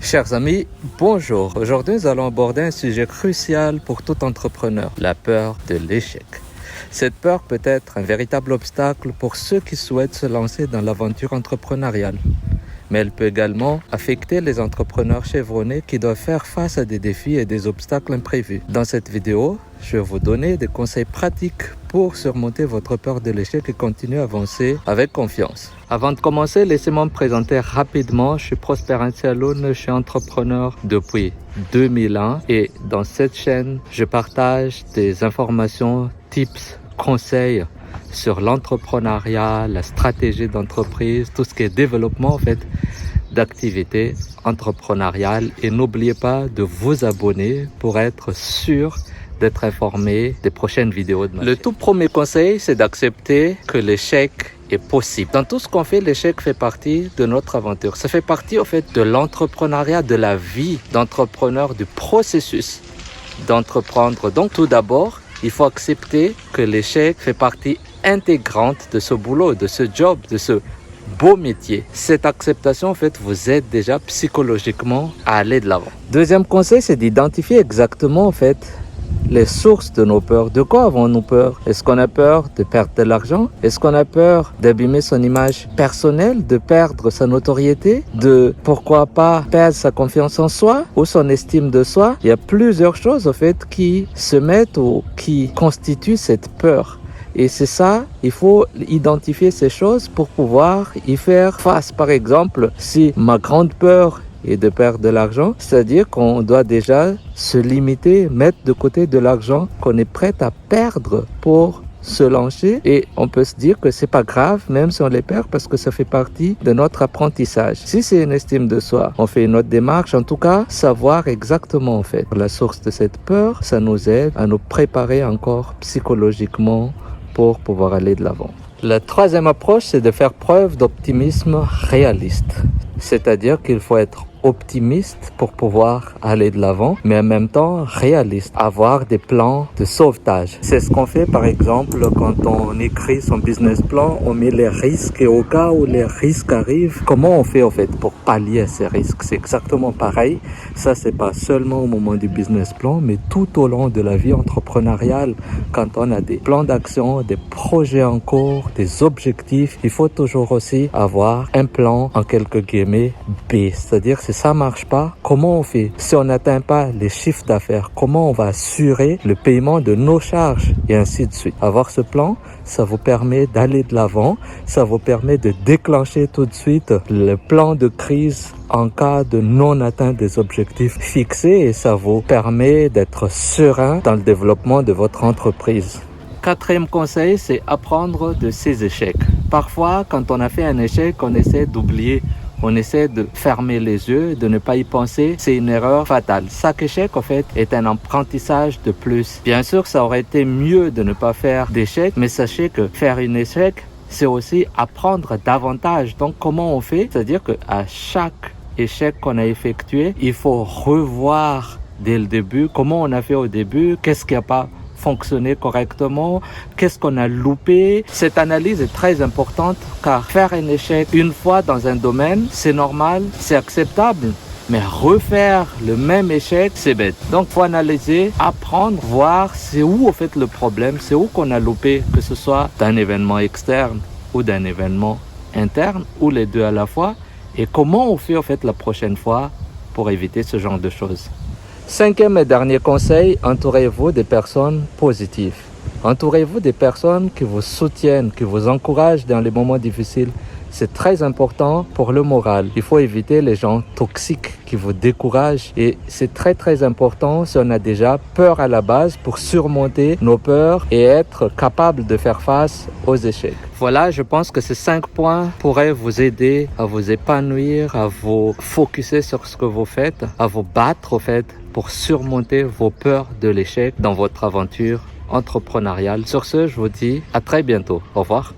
Chers amis, bonjour. Aujourd'hui, nous allons aborder un sujet crucial pour tout entrepreneur, la peur de l'échec. Cette peur peut être un véritable obstacle pour ceux qui souhaitent se lancer dans l'aventure entrepreneuriale. Mais elle peut également affecter les entrepreneurs chevronnés qui doivent faire face à des défis et des obstacles imprévus. Dans cette vidéo, je vais vous donner des conseils pratiques pour surmonter votre peur de l'échec et continuer à avancer avec confiance. Avant de commencer, laissez-moi me présenter rapidement. Je suis Prosper Antialoun, je suis entrepreneur depuis 2001 et dans cette chaîne, je partage des informations, tips, conseils sur l'entrepreneuriat, la stratégie d'entreprise, tout ce qui est développement en fait d'activités entrepreneuriales. Et n'oubliez pas de vous abonner pour être sûr d'être informé des prochaines vidéos de ma chaîne. Le tout premier conseil, c'est d'accepter que l'échec est possible. Dans tout ce qu'on fait, l'échec fait partie de notre aventure. Ça fait partie en fait de l'entrepreneuriat, de la vie d'entrepreneur, du processus d'entreprendre. Donc tout d'abord, il faut accepter que l'échec fait partie intégrante de ce boulot, de ce job, de ce beau métier. Cette acceptation, en fait, vous aide déjà psychologiquement à aller de l'avant. Deuxième conseil, c'est d'identifier exactement, en fait, les sources de nos peurs. De quoi avons-nous peur? Est-ce qu'on a peur de perdre de l'argent? Est-ce qu'on a peur d'abîmer son image personnelle, de perdre sa notoriété, de, pourquoi pas, perdre sa confiance en soi ou son estime de soi? Il y a plusieurs choses, en fait, qui se mettent ou qui constituent cette peur. Et c'est ça, il faut identifier ces choses pour pouvoir y faire face. Par exemple, si ma grande peur est de perdre de l'argent, c'est-à-dire qu'on doit déjà se limiter, mettre de côté de l'argent qu'on est prêt à perdre pour se lancer. Et on peut se dire que c'est pas grave, même si on les perd, parce que ça fait partie de notre apprentissage. Si c'est une estime de soi, on fait une autre démarche. En tout cas, savoir exactement en fait la source de cette peur, ça nous aide à nous préparer encore psychologiquement pour pouvoir aller de l'avant. La troisième approche, c'est de faire preuve d'optimisme réaliste. C'est-à-dire qu'il faut être optimiste pour pouvoir aller de l'avant, mais en même temps réaliste, avoir des plans de sauvetage. C'est ce qu'on fait par exemple quand on écrit son business plan, on met les risques et au cas où les risques arrivent, comment on fait en fait pour pallier à ces risques? C'est exactement pareil. Ça, c'est pas seulement au moment du business plan, mais tout au long de la vie entrepreneuriale, quand on a des plans d'action, des projets en cours, des objectifs, il faut toujours aussi avoir un plan en quelques guillemets B, c'est-à-dire si ça marche pas, comment on fait? Si on n'atteint pas les chiffres d'affaires, comment on va assurer le paiement de nos charges et ainsi de suite. Avoir ce plan, ça vous permet d'aller de l'avant, ça vous permet de déclencher tout de suite le plan de crise en cas de non-atteinte des objectifs fixés et ça vous permet d'être serein dans le développement de votre entreprise. Quatrième conseil, c'est apprendre de ses échecs. Parfois, quand on a fait un échec, on essaie d'oublier. On essaie de fermer les yeux, de ne pas y penser. C'est une erreur fatale. Chaque échec, en fait, est un apprentissage de plus. Bien sûr, ça aurait été mieux de ne pas faire d'échec, mais sachez que faire un échec, c'est aussi apprendre davantage. Donc, comment on fait? C'est-à-dire qu'à chaque échec qu'on a effectué, il faut revoir dès le début comment on a fait au début, qu'est-ce qui n'a pas fonctionner correctement, qu'est-ce qu'on a loupé. Cette analyse est très importante car faire un échec une fois dans un domaine, c'est normal, c'est acceptable. Mais refaire le même échec, c'est bête. Donc, il faut analyser, apprendre, voir c'est où en fait le problème, c'est où qu'on a loupé, que ce soit d'un événement externe ou d'un événement interne ou les deux à la fois et comment on fait en fait la prochaine fois pour éviter ce genre de choses. Cinquième et dernier conseil, entourez-vous des personnes positives. Entourez-vous des personnes qui vous soutiennent, qui vous encouragent dans les moments difficiles. C'est très important pour le moral. Il faut éviter les gens toxiques qui vous découragent et c'est très très important si on a déjà peur à la base pour surmonter nos peurs et être capable de faire face aux échecs. Voilà, je pense que ces 5 points pourraient vous aider à vous épanouir, à vous focuser sur ce que vous faites, à vous battre au fait pour surmonter vos peurs de l'échec dans votre aventure entrepreneuriale. Sur ce, je vous dis à très bientôt. Au revoir.